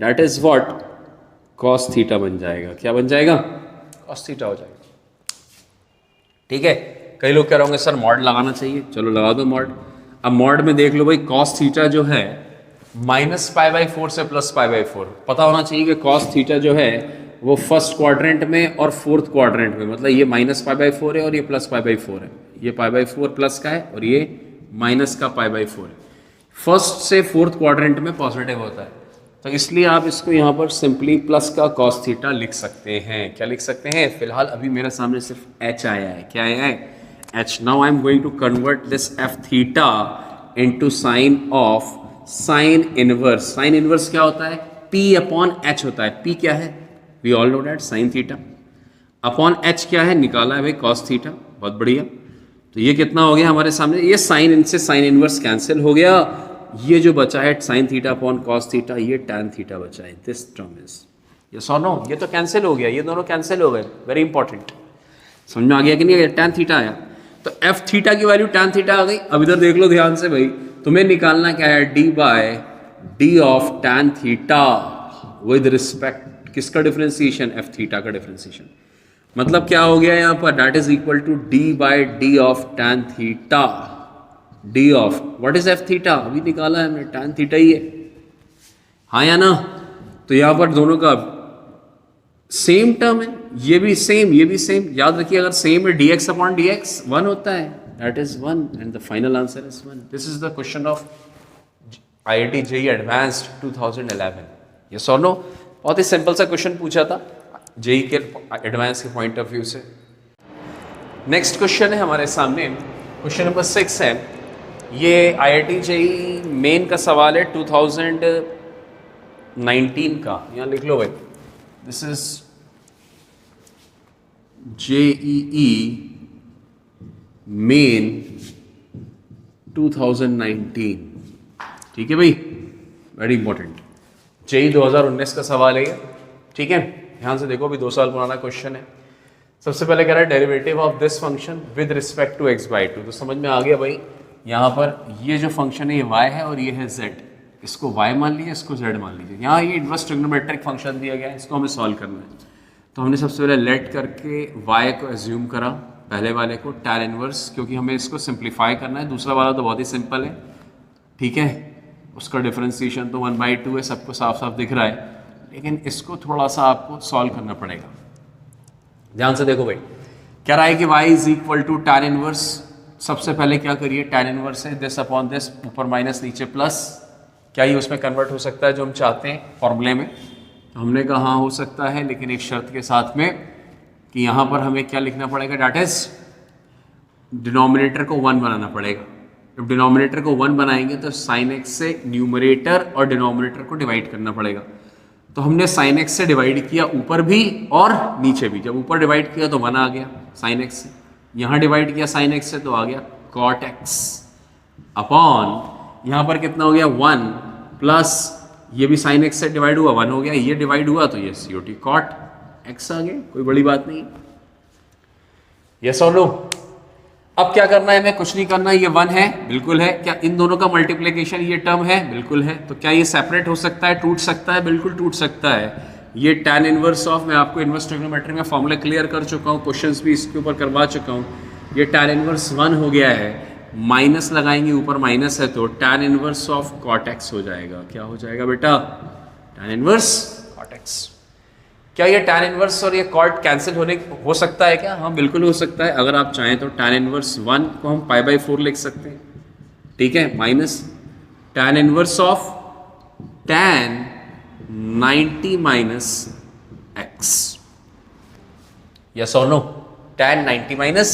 that is what? Cos theta बन जाएगा। क्या बन जाएगा? कॉस थीटा हो जाएगा। ठीक है, कई लोग कह रहे होंगे सर मॉड लगाना चाहिए, चलो लगा दो मॉड। अब मॉड में देख लो भाई, कॉस थीटा जो है माइनस पाई बाई 4 से प्लस पाई बाई 4। पता होना चाहिए कि कॉस थीटा जो है वो फर्स्ट क्वाड्रेंट में और फोर्थ क्वाड्रेंट में, मतलब ये माइनस पाई बाई 4 है और ये प्लस पाई बाई 4 है। ये पाई बाई 4 प्लस का है और ये माइनस का पाई बाई 4 है। फर्स्ट से फोर्थ क्वाड्रेंट में पॉजिटिव होता है, तो इसलिए आप इसको यहाँ पर सिंपली प्लस का कॉस थीटा लिख सकते हैं। क्या लिख सकते हैं? फिलहाल अभी मेरे सामने सिर्फ एच आया है। क्या आया है? H. Now I am going to convert this f theta into sine of sine inverse. Sine inverse क्या होता है? P अपॉन एच होता है। P क्या है? We all know that sine theta. Upon H क्या है? निकाला है भाई कॉस थीटा। बहुत बढ़िया। तो ये कितना हो गया हमारे सामने? ये साइन इनसे साइन इनवर्स कैंसिल हो गया। ये जो बचा है sine theta upon cos theta, ये टैन थीटा बचा है। दिस टर्म इज यस और नो? ये तो कैंसिल हो गया, ये दोनों कैंसिल हो गए। Very important. समझ में आ गया कि नहीं? टैन थीटा आया तो एफ थीटा की वैल्यू टैन थीटा आ गई। अब इधर देख लो ध्यान से भाई, तुम्हें निकालना क्या है? D by d of tan theta with respect किसका डिफरेंशिएशन? एफ थीटा का डिफरेंशिएशन। मतलब क्या हो गया यहाँ पर? That is equal to d by d of tan theta. D of what is f theta? अभी निकाला है हमने, टैन थीटा ही है, हाँ या ना? तो यहाँ पर दोनों का सेम टर्म है, ये भी सेम ये भी सेम। याद रखिए अगर सेम है D x upon d x 1 होता है, that is 1 and the final answer is 1। This is the question of IIT JEE advanced 2011। Yes और नो? बहुत ही सिंपल सा क्वेश्चन पूछा था जेई के एडवांस के पॉइंट ऑफ व्यू से। नेक्स्ट क्वेश्चन है हमारे सामने, क्वेश्चन नंबर 6 है। ये IIT JEE मेन का सवाल है 2019 का। यहाँ लिख लो भाई, दिस इज JEE मेन 2019। ठीक है भाई, वेरी इंपॉर्टेंट। JEE 2019 का सवाल है ये, ठीक है। ध्यान से देखो, अभी 2 साल पुराना क्वेश्चन है। सबसे पहले कह रहा है derivative of this function with respect to x/2। तो समझ में आ गया भाई, यहाँ पर ये जो फंक्शन है ये y है और ये है z। इसको y मान लीजिए, इसको z मान लीजिए। यहाँ ये इनवर्स ट्रिग्नोमेट्रिक फंक्शन दिया गया है, इसको हमें सॉल्व करना है। तो हमने सबसे पहले लेट करके y को एज्यूम करा, पहले वाले को tan इनवर्स, क्योंकि हमें इसको सिंप्लीफाई करना है। दूसरा वाला तो बहुत ही सिंपल है, ठीक है। उसका डिफरेंशिएशन तो 1/2 है, सबको साफ साफ दिख रहा है, लेकिन इसको थोड़ा सा आपको सॉल्व करना पड़ेगा। ध्यान से देखो भाई, क्या रहा है कि y is equal to tan inverse. सबसे पहले क्या करिए, tan इनवर्स है दिस अपॉन दिस, ऊपर माइनस नीचे प्लस। क्या ये उसमें कन्वर्ट हो सकता है जो हम चाहते हैं फॉर्मूले में? तो हमने कहा हाँ हो सकता है, लेकिन एक शर्त के साथ में कि यहाँ पर हमें क्या लिखना पड़ेगा, डैट इज डिनोमिनेटर को 1 बनाना पड़ेगा। जब डिनोमिनेटर को 1 बनाएंगे तो साइन एक्स से न्यूमरेटर और डिनोमिनेटर को डिवाइड करना पड़ेगा। तो हमने साइन एक्स से डिवाइड किया ऊपर भी और नीचे भी। जब ऊपर डिवाइड किया तो 1 आ गया साइन एक्स से, यहाँ डिवाइड किया साइन एक्स से तो आ गया कॉट एक्स अपॉन यहाँ पर कितना हो गया 1 प्लस ये भी साइन एक्स से डिवाइड हुआ 1 हो गया, ये डिवाइड हुआ तो ये COT कॉट एक्स आ गया। कोई बड़ी बात नहीं। यस और नो? अब क्या करना है, हमें कुछ नहीं करना। ये 1 है, बिल्कुल है। क्या इन दोनों का मल्टीप्लिकेशन ये टर्म है? बिल्कुल है। तो क्या ये सेपरेट हो सकता है, टूट सकता है? बिल्कुल टूट सकता है। ये tan इनवर्स ऑफ, मैं आपको इनवर्स ट्रिग्नोमेट्री में फॉर्मूला क्लियर कर चुका हूँ, क्वेश्चंस भी इसके ऊपर करवा चुका हूँ। ये tan इनवर्स 1 हो गया है, माइनस लगाएंगे, ऊपर माइनस है तो tan inverse of cot x हो जाएगा। क्या हो जाएगा बेटा? tan inverse cot x। क्या ये tan इनवर्स और ये cot कैंसिल हो सकता है क्या? हाँ बिल्कुल हो सकता है। अगर आप चाहें तो tan इनवर्स 1 को हम π/4 लिख सकते हैं, ठीक है, minus tan inverse of tan 90 minus x। Yes और नो? tan 90 minus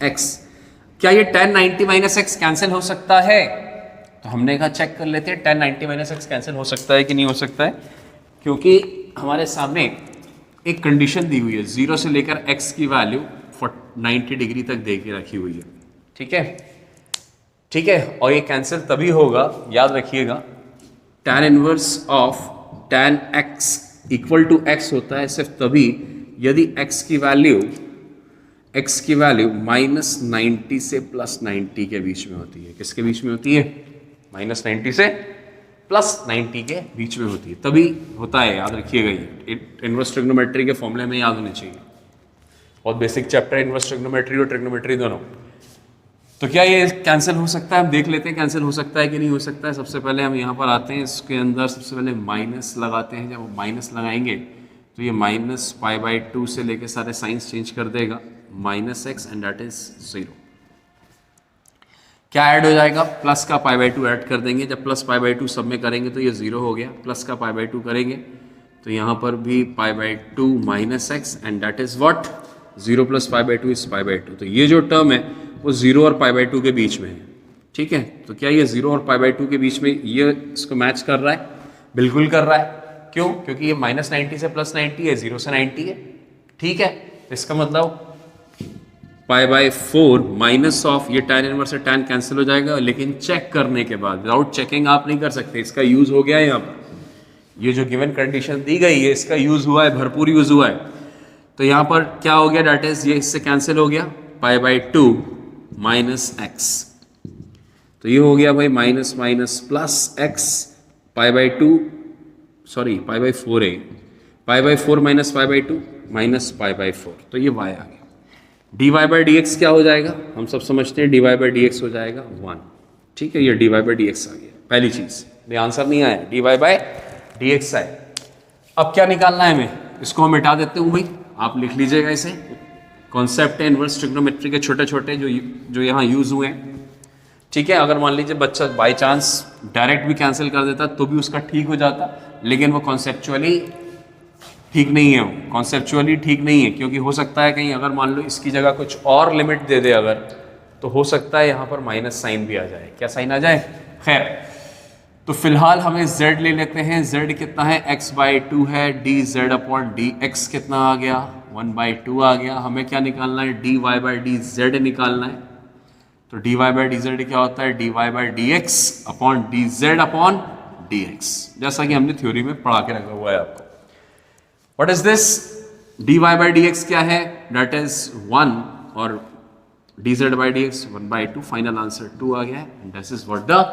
x। क्या ये tan 90 माइनस x कैंसिल हो सकता है? तो हमने कहा चेक कर लेते हैं tan 90 माइनस x कैंसिल हो सकता है कि नहीं हो सकता है, क्योंकि हमारे सामने एक कंडीशन दी हुई है, 0 से लेकर x की वैल्यू 90 डिग्री तक दे के रखी हुई है, ठीक है, ठीक है। और ये कैंसिल तभी होगा, याद रखिएगा, tan inverse of tan x equal to x होता है सिर्फ तभी यदि x की वैल्यू माइनस 90 से प्लस 90 के बीच में होती है। किसके बीच में होती है? माइनस 90 से प्लस 90 के बीच में होती है, तभी होता है। याद रखिएगा, ये इनवर्स ट्रिग्नोमेट्री के फॉर्मूले में याद होने चाहिए। बहुत बेसिक चैप्टर है इनवर्स ट्रिग्नोमेट्री और ट्रिग्नोमेट्री दोनों। तो क्या ये कैंसिल हो सकता है? हम देख लेते हैं कैंसिल हो सकता है कि नहीं हो सकता है। सबसे पहले हम यहाँ पर आते हैं, इसके अंदर सबसे पहले माइनस लगाते हैं। जब माइनस लगाएंगे तो ये माइनस π/2 से लेके सारे साइंस चेंज कर देगा, minus x and that is 0। क्या ऐड हो जाएगा? प्लस का π/2 ऐड कर देंगे। जब प्लस π/2 सब में करेंगे तो ये 0 हो गया, प्लस का π/2 करेंगे तो यहाँ पर भी π/2 minus x and that is what? 0 plus π/2 is π/2। तो ये जो टर्म है वो 0 और π/2 के बीच में है, ठीक है। तो क्या ये 0 और π/2 के बीच में ये इसको मैच कर रहा है? बिल्कुल कर रहा है। क्यों? क्योंकि ये माइनस 90 से प्लस 90 है, 0 से 90 है, ठीक है। तो इसका मतलब π/4 माइनस ऑफ ये tan इनवर्स से tan कैंसिल हो जाएगा, लेकिन चेक करने के बाद, विदाउट चेकिंग आप नहीं कर सकते। इसका यूज हो गया है यहाँ पर, ये जो गिवन कंडीशन दी गई है इसका यूज हुआ है, भरपूर यूज हुआ है। तो यहाँ पर क्या हो गया? डेट इज ये इससे कैंसिल हो गया, π/2 माइनस x। तो ये हो गया भाई minus minus plus x, π/2 sorry π/4 है, π/4 माइनस π/2 माइनस π/4। तो ये y आ गया। dy/dx क्या हो जाएगा? हम सब समझते हैं dy/dx हो जाएगा 1, ठीक है। ये dy/dx आ गया, पहली चीज। ये आंसर नहीं आया, dy/dx आया। अब क्या निकालना है हमें? इसको हम मिटा देते हूँ भाई, आप लिख लीजिएगा इसे। कॉन्सेप्ट है इनवर्स ट्रिग्नोमेट्री के छोटे छोटे जो यहाँ यूज हुए हैं, ठीक है। अगर मान लीजिए बच्चा बाई चांस डायरेक्ट भी कैंसिल कर देता तो भी उसका ठीक हो जाता, लेकिन वो कॉन्सेप्चुअली ठीक नहीं है, वो कॉन्सेप्चुअली ठीक नहीं है, क्योंकि हो सकता है कहीं अगर मान लो इसकी जगह कुछ और लिमिट दे दे अगर, तो हो सकता है यहाँ पर माइनस साइन भी आ जाए। क्या साइन आ जाए? खैर, तो फिलहाल हमें z ले लेते हैं। z कितना है? x/2 है, dz/dx कितना आ गया? 1/2 आ गया। हमें क्या निकालना है? dy/dz निकालना है। तो dy/dz क्या होता है? dy/dx अपॉन dz/dx, जैसा कि हमने थ्योरी में पढ़ा के रखा हुआ है आपको। What is this? dy/dx क्या है? दैट इज 1 और dz/dx 1/2। फाइनल आंसर 2 आ गया है and this is what the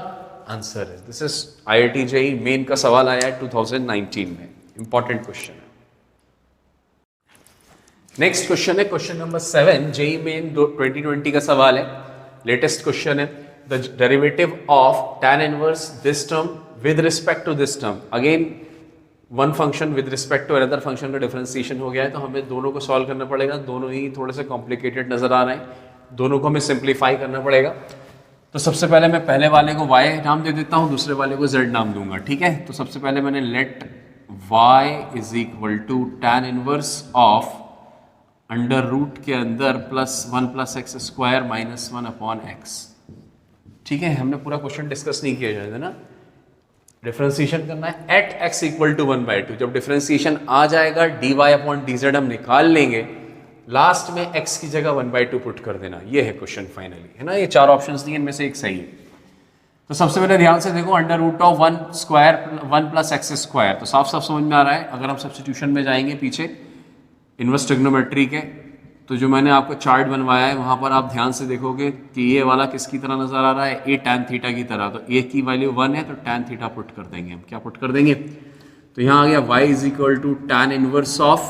answer है। This is IIT JEE main का सवाल आया है 2019 में, इंपॉर्टेंट क्वेश्चन है। नेक्स्ट क्वेश्चन है क्वेश्चन नंबर 7, JEE मेन 2020 का सवाल है, लेटेस्ट क्वेश्चन है। The derivative of tan inverse this term with respect to this term. Again one function with respect to another function का डिफरेंशिएशन हो गया है, तो हमें दोनों को सॉल्व करना पड़ेगा। दोनों ही थोड़े से कॉम्प्लिकेटेड नजर आ रहे हैं, दोनों को हमें सिंप्लीफाई करना पड़ेगा। तो सबसे पहले मैं पहले वाले को y नाम दे देता हूँ, दूसरे वाले को z नाम दूंगा, ठीक है। तो सबसे पहले मैंने let y is equal to tan inverse of under root के अंदर +1 + x² -1/x। ठीक है, हमने पूरा क्वेश्चन डिस्कस नहीं किया जाए ना, डिफरेंशिएशन करना है एट x = 1/2। जब डिफरेंशिएशन आ जाएगा dy/dz हम निकाल लेंगे, लास्ट में x की जगह 1/2 पुट कर देना। ये है क्वेश्चन फाइनली, है ना। ये 4 ऑप्शंस दिए, इनमें से एक सही है। तो सबसे पहले ध्यान से देखो, अंडर रूट ऑफ 1 + x², तो साफ साफ समझ में आ रहा है। अगर हम सब्स्टिट्यूशन में जाएंगे पीछे इनवर्स ट्रिग्नोमेट्री के, तो जो मैंने आपको चार्ट बनवाया है वहां पर आप ध्यान से देखोगे कि ये वाला किसकी तरह नजर आ रहा है, a tan थीटा की तरह। तो a की वैल्यू 1 है, तो tan थीटा पुट कर देंगे हम। क्या पुट कर देंगे? तो यहाँ आ गया y = tan inverse of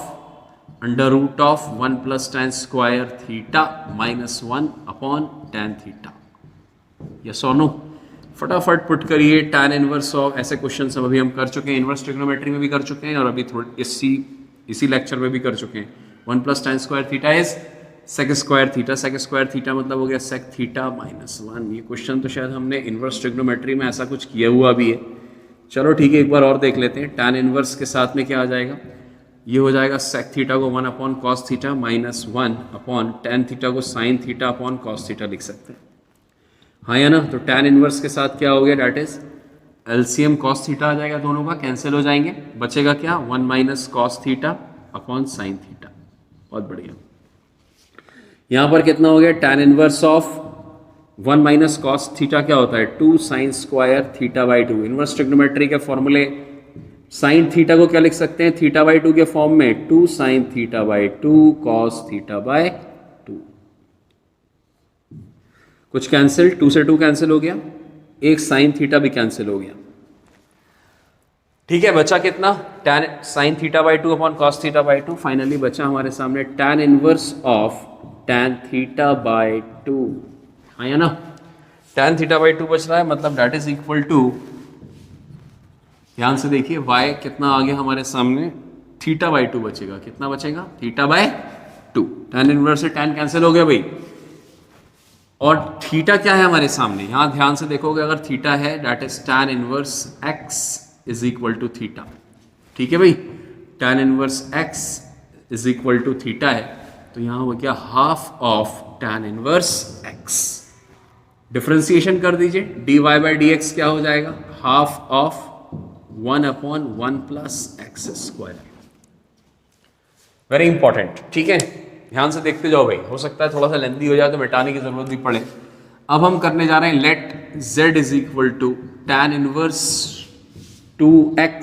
under root of 1 + tan² theta -1/tan theta. Yes और नो? फटाफट पुट करिए tan इनवर्स ऑफ। ऐसे क्वेश्चन सब अभी हम कर चुके हैं, इनवर्स ट्रिग्नोमेट्री में भी कर चुके हैं और अभी थोड़े इसी लेक्चर में भी कर चुके हैं। 1 + tan² theta is sec² theta. sec² theta मतलब हो गया sec थीटा -1। ये क्वेश्चन तो शायद हमने इनवर्स ट्रिग्नोमेट्री में ऐसा कुछ किया हुआ भी है। चलो ठीक है, एक बार और देख लेते हैं। tan इनवर्स के साथ में क्या आ जाएगा? ये हो जाएगा sec थीटा को 1/cos थीटा -1/tan थीटा को sin थीटा cos थीटा लिख सकते हैं, हाँ या ना। तो tan इनवर्स के साथ क्या हो गया? That is LCM cos theta आ जाएगा, दोनों का कैंसिल हो जाएंगे, बचेगा क्या? 1 - cos थीटा sin थीटा। बहुत बढ़िया। यहां पर कितना हो गया? tan inverse of 1 - cos theta क्या होता है? 2 sin² θ/2। इनवर्स ट्रिग्नोमेट्री के फॉर्मूले, sin थीटा को क्या लिख सकते हैं? θ/2 के फॉर्म में 2 sin θ/2 cos θ/2। कुछ कैंसिल, 2 से 2 कैंसिल हो गया, एक sin थीटा भी कैंसिल हो गया। ठीक है, बचा कितना? tan sin θ/2 cos θ/2। फाइनली बचा हमारे सामने tan इनवर्स ऑफ tan θ/2, हाँ या ना। tan θ/2 बच रहा है, मतलब डेट इज इक्वल टू, ध्यान से देखिए y कितना आ गया हमारे सामने? θ/2 बचेगा। कितना बचेगा? θ/2। tan इनवर्स से tan कैंसिल हो गया भाई। और थीटा क्या है हमारे सामने? यहां ध्यान से देखोगे, अगर थीटा है that is tan inverse x = theta. ठीक है भाई, tan इनवर्स x = थीटा है, तो यहां हो गया half of tan inverse x। Differentiation कर दीजिए, dy/dx क्या हो जाएगा? Half of 1/1 + x²। Very important. ठीक है, ध्यान से देखते जाओ भाई, हो सकता है थोड़ा सा लेंथी हो जाए तो मिटाने की जरूरत भी पड़े। अब हम करने जा रहे हैं let z = tan inverse 2x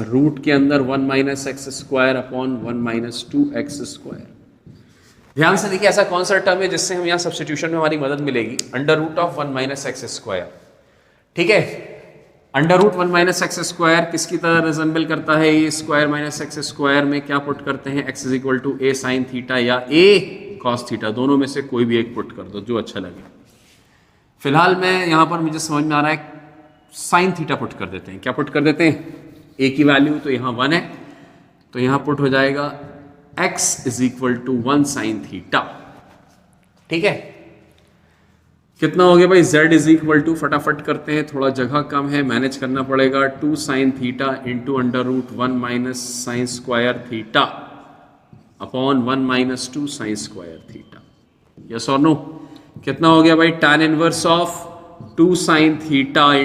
root के अंदर 1 - x² 2x²। ध्यान से देखिए, ऐसा कौन सा टर्म है जिससे हम यहाँ सब्स्टिट्यूशन में हमारी मदद मिलेगी? Under root of 1 - x²। ठीक है, अंडर रूट 1 - x² किसकी तरह रिजेंबल करता है? a² - x² में क्या पुट करते हैं? x = a sin थीटा या a cos थीटा, दोनों में से कोई भी एक पुट कर दो जो अच्छा लगे। फिलहाल मैं यहाँ पर मुझे समझ में आ रहा है साइन थीटा पुट कर देते हैं। क्या पुट कर देते हैं? a की वैल्यू तो यहाँ 1 है, तो यहाँ पुट हो जाएगा x = 1 sin थीटा। ठीक है, कितना हो गया भाई? z = फटाफट करते हैं, थोड़ा जगह कम है, मैनेज करना पड़ेगा। 2 sin theta × √1 - sin² theta 1 - 2 sin² theta. Yes और नो? कितना हो गया भाई? tan inverse of 2 sin theta ×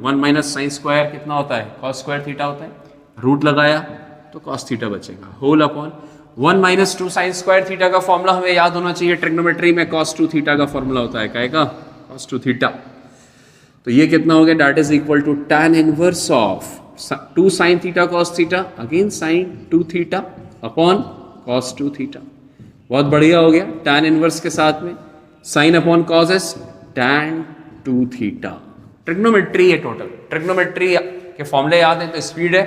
1 - sin² कितना होता है? cos² थीटा होता है। रूट लगाया तो cos थीटा बचेगा, होल अपॉन 1 - 2 sin² थीटा का फॉर्मूला हमें याद होना चाहिए। ट्रिग्नोमेट्री में cos 2 थीटा का फॉर्मूला होता है, क्या का? cos 2 theta. तो ये कितना हो गया? That is equal to tan inverse of 2 sin theta cos theta again sin 2 theta upon cos 2 theta. बहुत बढ़िया हो गया। tan इनवर्स के साथ में sin upon cos is tan 2 theta. Trigonometry है टोटल। ट्रिग्नोमेट्री के फॉर्मूले याद है तो स्पीड है,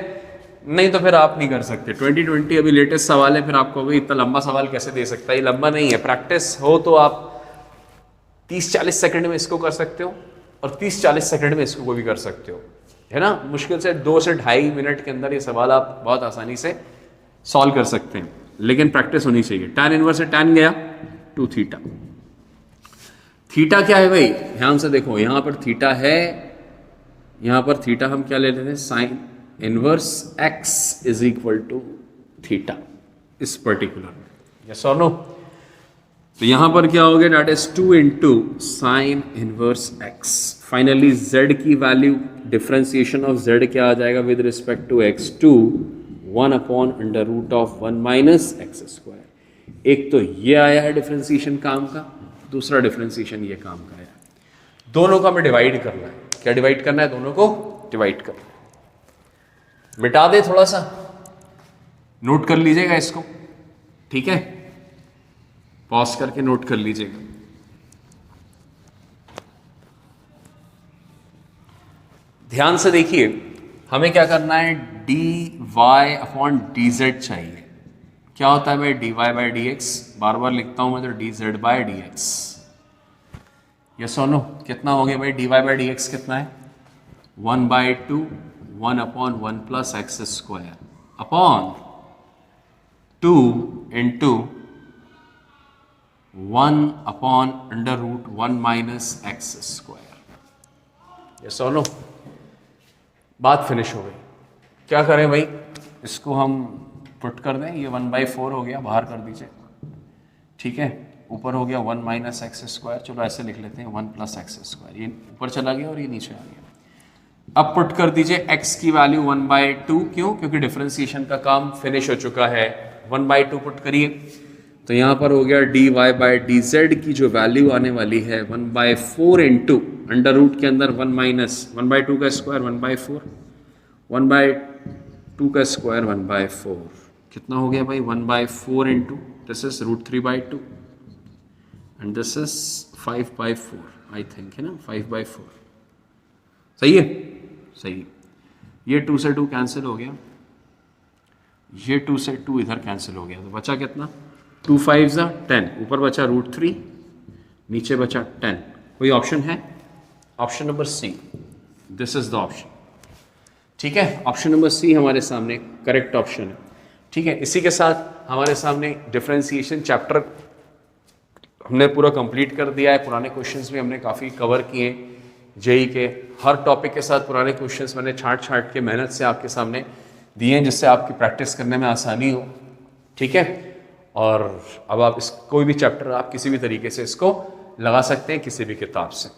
नहीं तो फिर आप नहीं कर सकते। 2020 अभी लेटेस्ट सवाल है, फिर आपको भी इतना लंबा सवाल कैसे दे सकता है? ये लंबा नहीं है, प्रैक्टिस हो तो आप 30-40 सेकंड में इसको कर सकते हो और 30-40 सेकंड में इसको भी कर सकते हो, है ना। मुश्किल से 2 से 2.5 मिनट के अंदर ये सवाल आप बहुत आसानी से सॉल्व कर सकते हैं, लेकिन प्रैक्टिस होनी चाहिए। tan इनवर्स से tan गया 2 थीटा। थीटा क्या है भाई? ध्यान से देखो, यहां पर थीटा है, यहां पर थीटा हम क्या ले लेते हैं? साइन इनवर्स x = थीटा इस पर्टिकुलर में। यस और नो? तो यहां पर क्या हो गया, that is 2 into sine inverse x. Finally z की वैल्यू, डिफ्रेंसिएशन ऑफ z क्या आ जाएगा with respect to x2, 1 upon under root of 1 minus x square. एक तो ये आया है डिफ्रेंसिएशन काम का, दूसरा डिफ्रेंसिएशन ये काम का है। दोनों का हमें डिवाइड करना है। क्या डिवाइड करना है? दोनों को डिवाइड करना है। मिटा दे, थोड़ा सा नोट कर लीजिएगा इसको, ठीक है? पॉज करके नोट कर लीजिएगा। ध्यान से देखिए, हमें क्या करना है, dy अपॉन dz चाहिए। क्या होता है भाई dy बाई dx? बार बार लिखता हूं मैं तो dz बाई dx। यस और नो? कितना हो गया भाई dy बाई dx? कितना है? 1/2 1 upon 1 plus x square upon 2 into 1 upon under root 1 minus x square. Yes और नो? बात फिनिश हो गई। क्या करें भाई, इसको हम पुट कर दें। ये 1/4 हो गया, बाहर कर दीजिए, ठीक है? ऊपर हो गया 1 माइनस एक्स स्क्वायर। चलो ऐसे लिख लेते हैं 1 प्लस एक्स स्क्वायर। ये ऊपर चला गया और ये नीचे आ गया। अब पुट कर दीजिए x की वैल्यू 1/2। क्यों? क्योंकि डिफरेंशिएशन का काम फिनिश हो चुका है। 1/2 पुट करिए तो यहाँ पर हो गया dy बाई dz की जो वैल्यू आने वाली है 1/4 इंटू अंडर रूट के अंदर 1 माइनस 1/2 का स्क्वायर 1/4, 1/2 का स्क्वायर 1/4। कितना हो गया भाई? 1/4 into this is √3/2 and this is 5/4 I think, है ना? 5/4 सही है? सही। ये 2 से 2 कैंसिल हो गया, ये 2 से 2 इधर कैंसिल हो गया, तो बचा कितना? 2 5 10, ऊपर बचा √3, नीचे बचा 10। कोई ऑप्शन है? Option number C, this is the option, ठीक है? ऑप्शन नंबर सी हमारे सामने करेक्ट ऑप्शन है, ठीक है? इसी के साथ हमारे सामने डिफरेंशिएशन चैप्टर हमने पूरा कंप्लीट कर दिया है। पुराने क्वेश्चंस भी हमने काफ़ी कवर किए। जेई के हर टॉपिक के साथ पुराने क्वेश्चंस मैंने छांट के मेहनत से आपके सामने दिए हैं, जिससे आपकी प्रैक्टिस करने में आसानी हो, ठीक है? और अब आप इस कोई भी चैप्टर आप किसी भी तरीके से इसको लगा सकते हैं किसी भी किताब से।